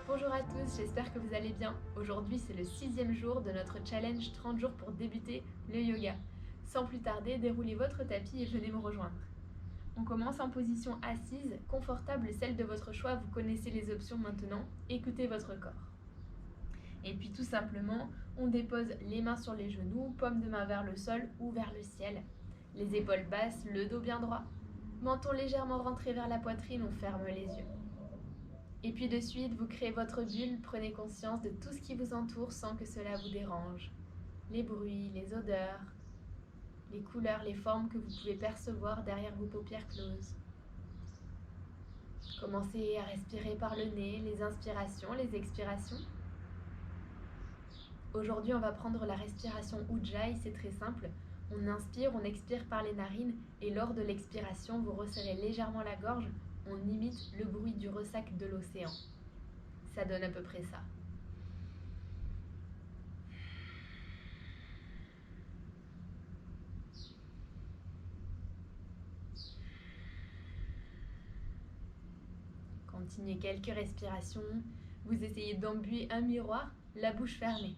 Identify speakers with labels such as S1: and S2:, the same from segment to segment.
S1: Bonjour à tous, j'espère que vous allez bien. Aujourd'hui, c'est le 6e jour de notre challenge 30 jours pour débuter le yoga. Sans plus tarder, déroulez votre tapis et venez me rejoindre. On commence en position assise, confortable, celle de votre choix. Vous connaissez les options maintenant. Écoutez votre corps. Et puis tout simplement, on dépose les mains sur les genoux, paume de main vers le sol ou vers le ciel. Les épaules basses, le dos bien droit. Menton légèrement rentré vers la poitrine, on ferme les yeux. Et puis de suite, vous créez votre bulle, prenez conscience de tout ce qui vous entoure sans que cela vous dérange. Les bruits, les odeurs, les couleurs, les formes que vous pouvez percevoir derrière vos paupières closes. Commencez à respirer par le nez, les inspirations, les expirations. Aujourd'hui, on va prendre la respiration Ujjayi, c'est très simple. On inspire, on expire par les narines et lors de l'expiration, vous resserrez légèrement la gorge. On imite le bruit du ressac de l'océan. Ça donne à peu près ça. Continuez quelques respirations. Vous essayez d'embuer un miroir, la bouche fermée.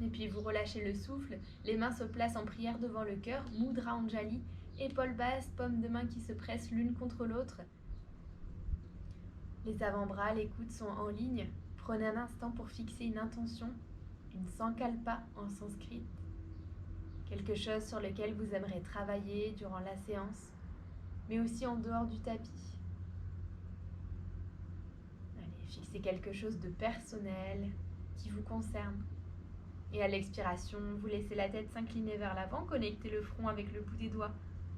S1: Et puis vous relâchez le souffle, les mains se placent en prière devant le cœur, Mudra Anjali, épaules basses, paumes de main qui se pressent l'une contre l'autre. Les avant-bras, les coudes sont en ligne. Prenez un instant pour fixer une intention, une sankalpa en sanskrit. Quelque chose sur lequel vous aimeriez travailler durant la séance, mais aussi en dehors du tapis. Allez, fixez quelque chose de personnel qui vous concerne. Et à l'expiration, vous laissez la tête s'incliner vers l'avant, connectez le front avec le bout des doigts,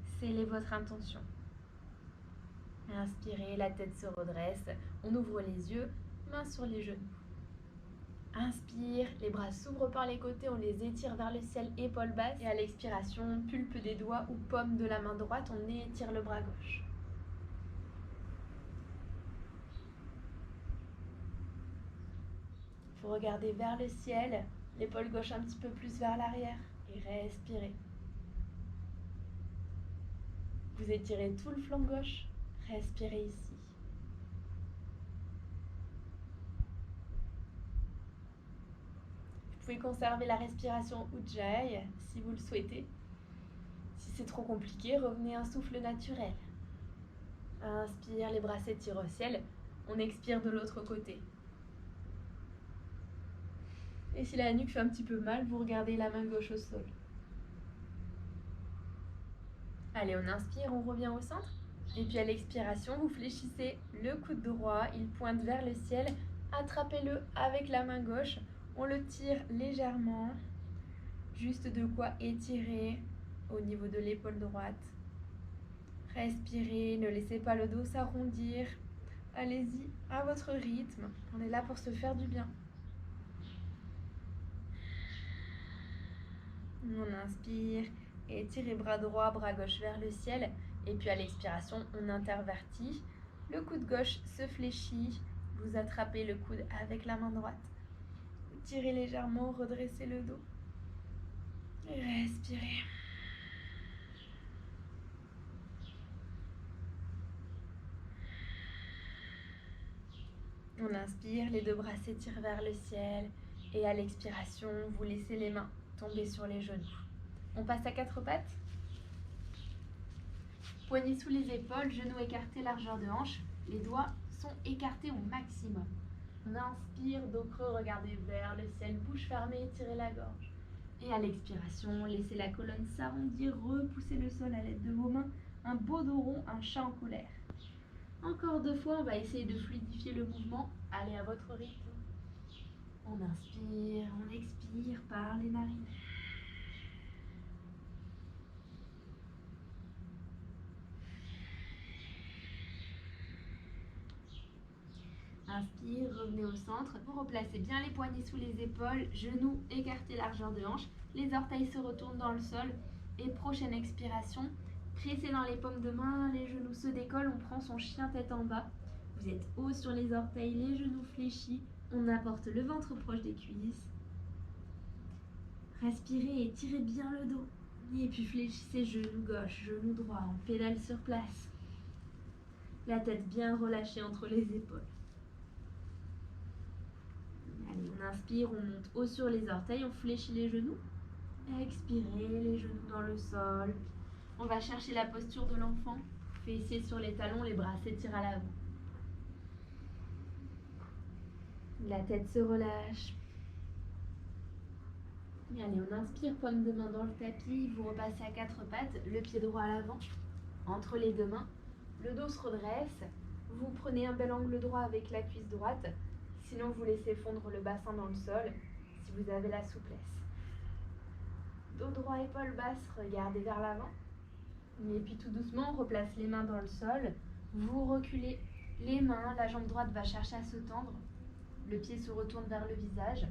S1: scellez votre intention. Inspirez, la tête se redresse, on ouvre les yeux, mains sur les genoux. Inspire, les bras s'ouvrent par les côtés, on les étire vers le ciel, épaules basses. Et à l'expiration, pulpe des doigts ou paume de la main droite, on étire le bras gauche. Vous regardez vers le ciel, l'épaule gauche un petit peu plus vers l'arrière et respirez. Vous étirez tout le flanc gauche, respirez ici. Vous pouvez conserver la respiration Ujjayi si vous le souhaitez. Si c'est trop compliqué, revenez à un souffle naturel. Inspire, les bras s'étirent au ciel. On expire de l'autre côté. Et si la nuque fait un petit peu mal, vous regardez la main gauche au sol. Allez, on inspire, on revient au centre. Et puis à l'expiration, vous fléchissez le coude droit, il pointe vers le ciel. Attrapez-le avec la main gauche. On le tire légèrement. Juste de quoi étirer au niveau de l'épaule droite. Respirez, ne laissez pas le dos s'arrondir. Allez-y à votre rythme. On est là pour se faire du bien. On inspire, étirez bras droit, bras gauche vers le ciel. Et puis à l'expiration, on intervertit. Le coude gauche se fléchit. Vous attrapez le coude avec la main droite. Vous tirez légèrement, redressez le dos. Et respirez. On inspire, les deux bras s'étirent vers le ciel. Et à l'expiration, vous laissez les mains tomber sur les genoux. On passe à quatre pattes. Poignets sous les épaules, genoux écartés, largeur de hanche. Les doigts sont écartés au maximum. On inspire, dos creux, regardez vers le ciel, bouche fermée, étirez la gorge. Et à l'expiration, laissez la colonne s'arrondir, repoussez le sol à l'aide de vos mains. Un beau dos rond, un chat en colère. Encore 2 fois, on va essayer de fluidifier le mouvement. Allez à votre rythme. On inspire, on expire par les narines. Inspire, revenez au centre. Vous replacez bien les poignets sous les épaules, genoux écartés largeur de hanche. Les orteils se retournent dans le sol. Et prochaine expiration, pressez dans les paumes de main, les genoux se décollent, on prend son chien tête en bas. Vous êtes haut sur les orteils, les genoux fléchis. On apporte le ventre proche des cuisses. Respirez et tirez bien le dos. Et puis fléchissez genou gauche, genou droit, on pédale sur place. La tête bien relâchée entre les épaules. Allez, on inspire, on monte haut sur les orteils, on fléchit les genoux. Expirez, les genoux dans le sol. On va chercher la posture de l'enfant. Fessiers sur les talons, les bras s'étirent à l'avant. La tête se relâche. Et allez, on inspire, paume de main dans le tapis. Vous repassez à quatre pattes, le pied droit à l'avant, entre les deux mains. Le dos se redresse. Vous prenez un bel angle droit avec la cuisse droite. Sinon, vous laissez fondre le bassin dans le sol, si vous avez la souplesse. Dos droit, épaules basses, regardez vers l'avant. Et puis tout doucement, on replace les mains dans le sol. Vous reculez les mains, la jambe droite va chercher à se tendre. Le pied se retourne vers le visage.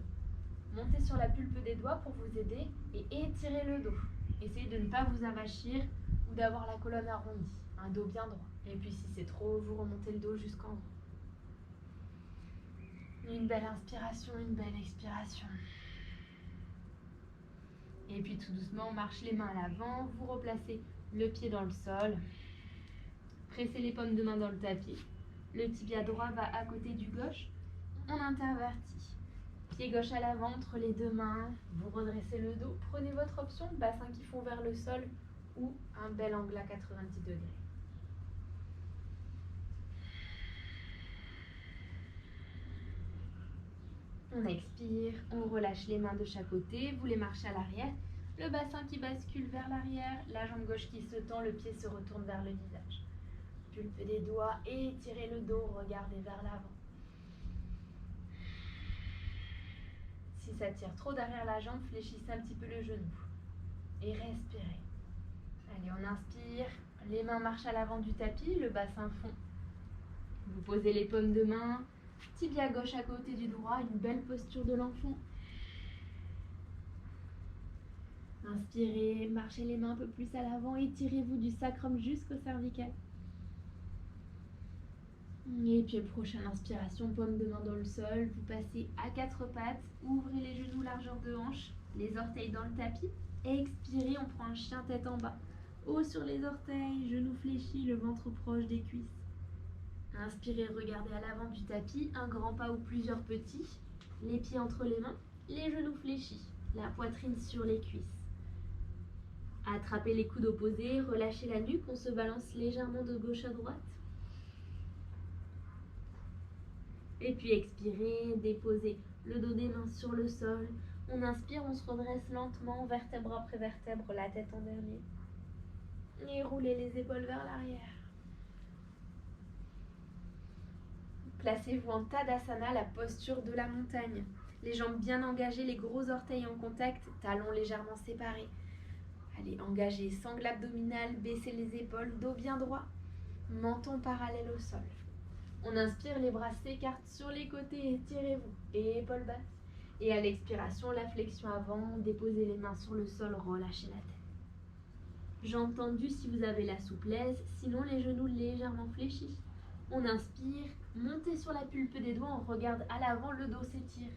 S1: Montez sur la pulpe des doigts pour vous aider et étirez le dos. Essayez de ne pas vous avachir ou d'avoir la colonne arrondie, un dos bien droit. Et puis si c'est trop, vous remontez le dos jusqu'en haut. Une belle inspiration, une belle expiration. Et puis tout doucement, on marche les mains à l'avant, vous replacez le pied dans le sol. Pressez les paumes de main dans le tapis. Le tibia droit va à côté du gauche. On intervertit. Pied gauche à l'avant entre les deux mains. Vous redressez le dos. Prenez votre option, bassin qui fond vers le sol ou un bel angle à 90 degrés. On expire, on relâche les mains de chaque côté, vous les marchez à l'arrière. Le bassin qui bascule vers l'arrière, la jambe gauche qui se tend, le pied se retourne vers le visage. Pulpe des doigts, étirez le dos, regardez vers l'avant. Si ça tire trop derrière la jambe, fléchissez un petit peu le genou. Et respirez. Allez, on inspire, les mains marchent à l'avant du tapis, le bassin fond. Vous posez les paumes de main, tibia gauche à côté du droit, une belle posture de l'enfant. Inspirez, marchez les mains un peu plus à l'avant, étirez-vous du sacrum jusqu'au cervical. Et puis prochaine inspiration, paume de main dans le sol, vous passez à quatre pattes, ouvrez les genoux largeur de hanche, les orteils dans le tapis. Expirez, on prend un chien tête en bas. Haut sur les orteils, genoux fléchis, le ventre proche des cuisses. Inspirez, regardez à l'avant du tapis, un grand pas ou plusieurs petits, les pieds entre les mains, les genoux fléchis, la poitrine sur les cuisses. Attrapez les coudes opposés, relâchez la nuque, on se balance légèrement de gauche à droite. Et puis expirez, déposez le dos des mains sur le sol. On inspire, on se redresse lentement, vertèbre après vertèbre, la tête en dernier. Et roulez les épaules vers l'arrière. Placez-vous en Tadasana, la posture de la montagne. Les jambes bien engagées, les gros orteils en contact, talons légèrement séparés. Allez, engagez, sangle abdominale, baissez les épaules, dos bien droit, menton parallèle au sol. On inspire, les bras s'écartent sur les côtés, étirez-vous, et épaules basses. Et à l'expiration, la flexion avant, déposez les mains sur le sol, relâchez la tête. Jambes tendues si vous avez la souplesse, sinon les genoux légèrement fléchis. On inspire, montez sur la pulpe des doigts, on regarde à l'avant, le dos s'étire.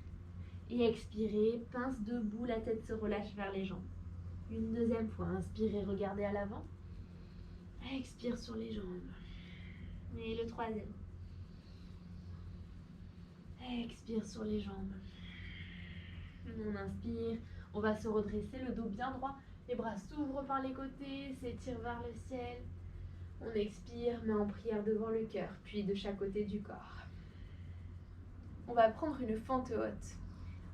S1: Et expirez, pince debout, la tête se relâche vers les jambes. Une deuxième fois, inspirez, regardez à l'avant. Expire sur les jambes. Et le troisième. Expire sur les jambes. On inspire, on va se redresser, le dos bien droit. Les bras s'ouvrent par les côtés, s'étirent vers le ciel. On expire, main en prière devant le cœur, puis de chaque côté du corps. On va prendre une fente haute.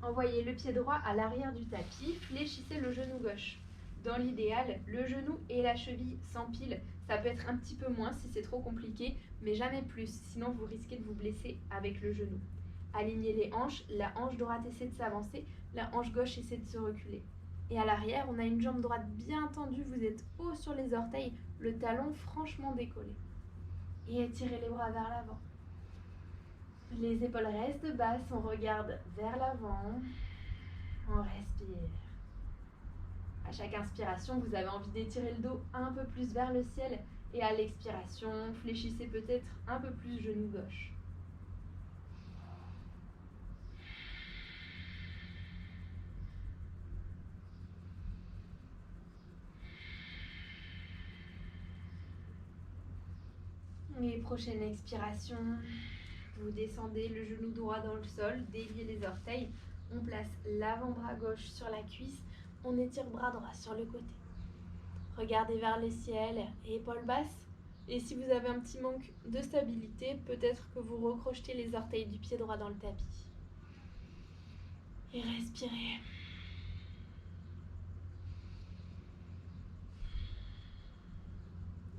S1: Envoyez le pied droit à l'arrière du tapis, fléchissez le genou gauche. Dans l'idéal, le genou et la cheville s'empilent. Ça peut être un petit peu moins si c'est trop compliqué, mais jamais plus, sinon vous risquez de vous blesser avec le genou. Alignez les hanches, la hanche droite essaie de s'avancer, la hanche gauche essaie de se reculer. Et à l'arrière, on a une jambe droite bien tendue, vous êtes haut sur les orteils, le talon franchement décollé. Et étirez les bras vers l'avant. Les épaules restent basses, on regarde vers l'avant, on respire. À chaque inspiration, vous avez envie d'étirer le dos un peu plus vers le ciel et à l'expiration, fléchissez peut-être un peu plus genou gauche. Et prochaine expiration, vous descendez le genou droit dans le sol, déliez les orteils. On place l'avant-bras gauche sur la cuisse, on étire bras droit sur le côté. Regardez vers le ciel, épaules basses. Et si vous avez un petit manque de stabilité, peut-être que vous recrochetez les orteils du pied droit dans le tapis. Et respirez.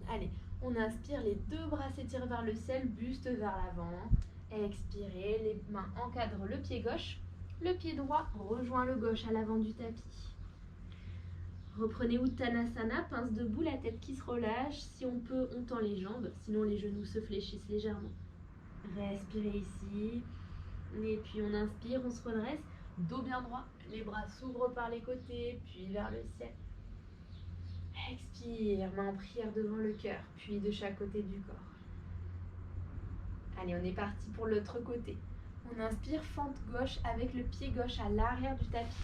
S1: Allez, on inspire, les deux bras s'étirent vers le ciel, buste vers l'avant. Expirez, les mains encadrent le pied gauche. Le pied droit rejoint le gauche à l'avant du tapis. Reprenez Uttanasana, pince debout, la tête qui se relâche. Si on peut, on tend les jambes, sinon les genoux se fléchissent légèrement. Respirez ici. Et puis on inspire, on se redresse. Dos bien droit, les bras s'ouvrent par les côtés, puis vers le ciel. Expire, main en prière devant le cœur, puis de chaque côté du corps. Allez, on est parti pour l'autre côté. On inspire, fente gauche avec le pied gauche à l'arrière du tapis.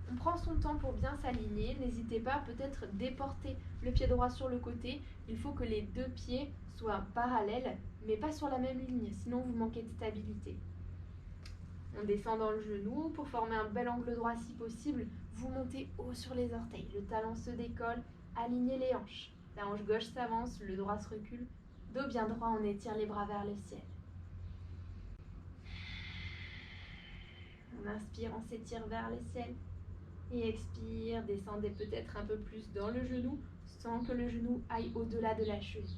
S1: On prend son temps pour bien s'aligner. N'hésitez pas à peut-être déporter le pied droit sur le côté. Il faut que les deux pieds soient parallèles, mais pas sur la même ligne, sinon vous manquez de stabilité. On descend dans le genou pour former un bel angle droit si possible. Vous montez haut sur les orteils, le talon se décolle, alignez les hanches. La hanche gauche s'avance, le droit se recule. Dos bien droit, on étire les bras vers le ciel. On inspire, on s'étire vers le ciel. Et expire, descendez peut-être un peu plus dans le genou sans que le genou aille au-delà de la cheville.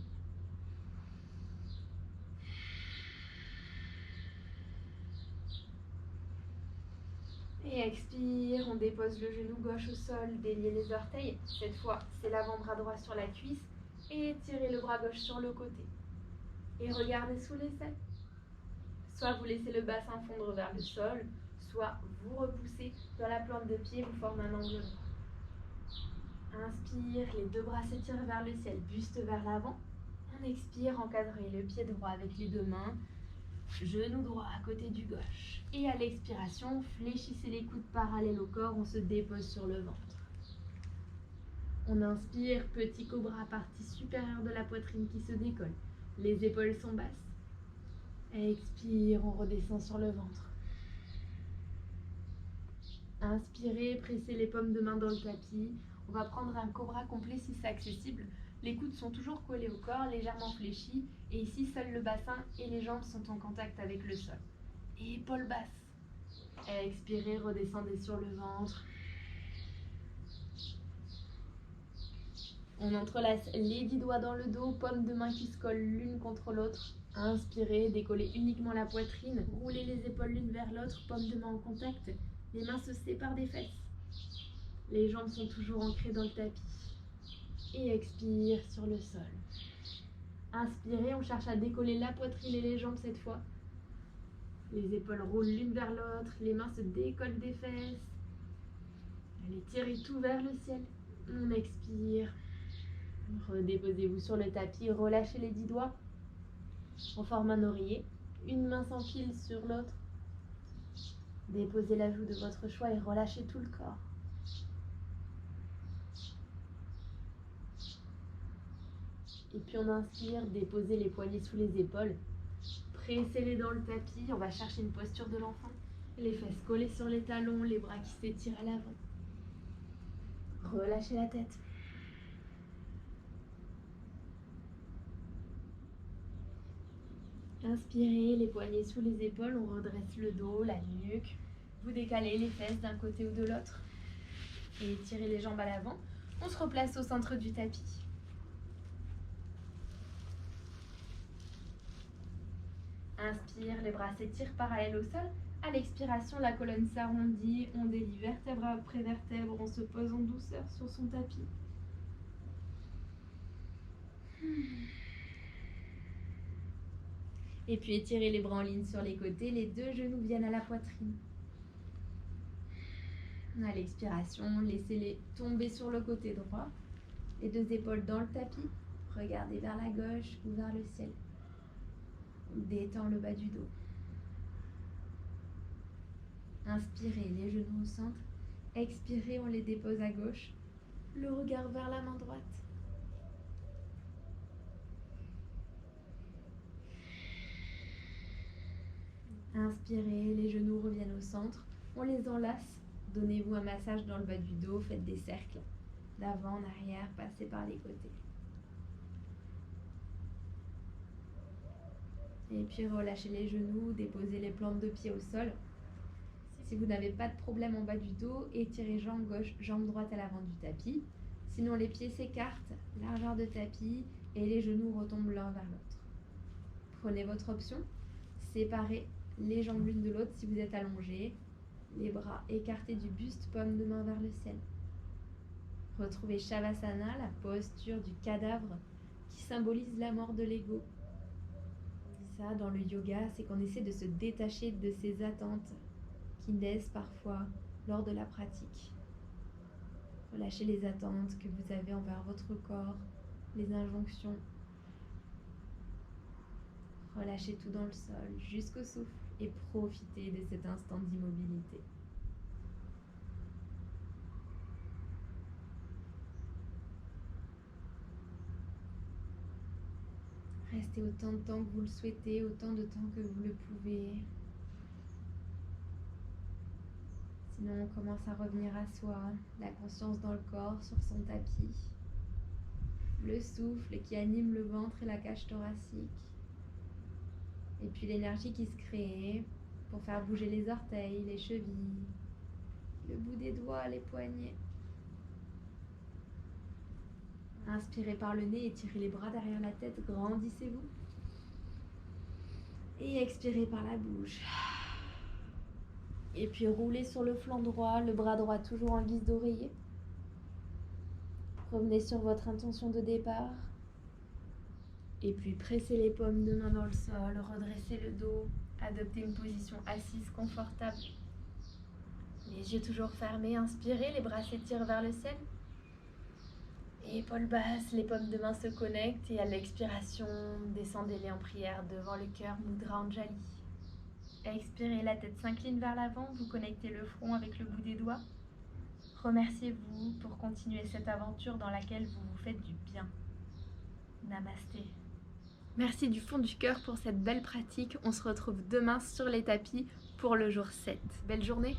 S1: Et expire, on dépose le genou gauche au sol, déliez les orteils. Cette fois, c'est l'avant-bras droit sur la cuisse et étirez le bras gauche sur le côté. Et regardez sous l'aisselle. Soit vous laissez le bassin fondre vers le sol, soit vous repoussez dans la plante de pied, vous formez un angle droit. Inspire, les deux bras s'étirent vers le ciel, buste vers l'avant. On expire, encadrez le pied droit avec les deux mains. Genou droit à côté du gauche. Et à l'expiration, fléchissez les coudes parallèles au corps, on se dépose sur le ventre. On inspire, petit cobra, partie supérieure de la poitrine qui se décolle. Les épaules sont basses. Expire, on redescend sur le ventre. Inspirez, pressez les paumes de main dans le tapis. On va prendre un cobra complet si c'est accessible. Les coudes sont toujours collés au corps, légèrement fléchis. Et ici, seul le bassin et les jambes sont en contact avec le sol. Et épaules basses. Expirez, redescendez sur le ventre. On entrelace les 10 doigts dans le dos, paumes de main qui se collent l'une contre l'autre. Inspirez, décollez uniquement la poitrine. Roulez les épaules l'une vers l'autre, paumes de main en contact. Les mains se séparent des fesses. Les jambes sont toujours ancrées dans le tapis. Et expire sur le sol. Inspirez, on cherche à décoller la poitrine et les jambes cette fois. Les épaules roulent l'une vers l'autre, les mains se décollent des fesses. Allez, tirez tout vers le ciel. On expire. Redéposez-vous sur le tapis, relâchez les 10 doigts. On forme un oreiller. Une main s'enfile sur l'autre. Déposez la joue de votre choix et relâchez tout le corps. Et puis on inspire, déposez les poignets sous les épaules. Pressez-les dans le tapis, on va chercher une posture de l'enfant. Les fesses collées sur les talons, les bras qui s'étirent à l'avant. Relâchez la tête. Inspirez, les poignets sous les épaules, on redresse le dos, la nuque. Vous décalez les fesses d'un côté ou de l'autre. Et tirez les jambes à l'avant. On se replace au centre du tapis. Inspire, les bras s'étirent parallèles au sol. À l'expiration, la colonne s'arrondit, on délie vertèbre après vertèbre, on se pose en douceur sur son tapis. Et puis étirez les bras en ligne sur les côtés, les deux genoux viennent à la poitrine. À l'expiration, laissez-les tomber sur le côté droit. Les deux épaules dans le tapis. Regardez vers la gauche ou vers le ciel. Détends le bas du dos. Inspirez, les genoux au centre. Expirez, on les dépose à gauche. Le regard vers la main droite. Inspirez, les genoux reviennent au centre. On les enlace. Donnez-vous un massage dans le bas du dos. Faites des cercles. D'avant en arrière, passez par les côtés. Et puis relâchez les genoux, déposez les plantes de pied au sol. Si vous n'avez pas de problème en bas du dos, étirez jambe gauche, jambe droite à l'avant du tapis. Sinon les pieds s'écartent, largeur de tapis, et les genoux retombent l'un vers l'autre. Prenez votre option, séparez les jambes l'une de l'autre si vous êtes allongé, les bras écartés du buste, paume de main vers le ciel. Retrouvez Shavasana, la posture du cadavre qui symbolise la mort de l'ego. Ça, dans le yoga, c'est qu'on essaie de se détacher de ces attentes qui naissent parfois lors de la pratique. Relâchez les attentes que vous avez envers votre corps, les injonctions. Relâchez tout dans le sol jusqu'au souffle et profitez de cet instant d'immobilité. Restez autant de temps que vous le souhaitez, autant de temps que vous le pouvez. Sinon, on commence à revenir à soi, la conscience dans le corps, sur son tapis. Le souffle qui anime le ventre et la cage thoracique. Et puis l'énergie qui se crée pour faire bouger les orteils, les chevilles, le bout des doigts, les poignets. Inspirez par le nez, étirez les bras derrière la tête, grandissez-vous. Et expirez par la bouche. Et puis roulez sur le flanc droit, le bras droit toujours en guise d'oreiller. Revenez sur votre intention de départ. Et puis pressez les paumes de main dans le sol, redressez le dos, adoptez une position assise confortable. Les yeux toujours fermés, inspirez, les bras s'étirent vers le ciel. Épaules basses, les paumes de main se connectent et à l'expiration, descendez-les en prière devant le cœur, Mudra Anjali. Expirez, la tête s'incline vers l'avant, vous connectez le front avec le bout des doigts. Remerciez-vous pour continuer cette aventure dans laquelle vous vous faites du bien. Namasté. Merci du fond du cœur pour cette belle pratique. On se retrouve demain sur les tapis pour le jour 7. Belle journée!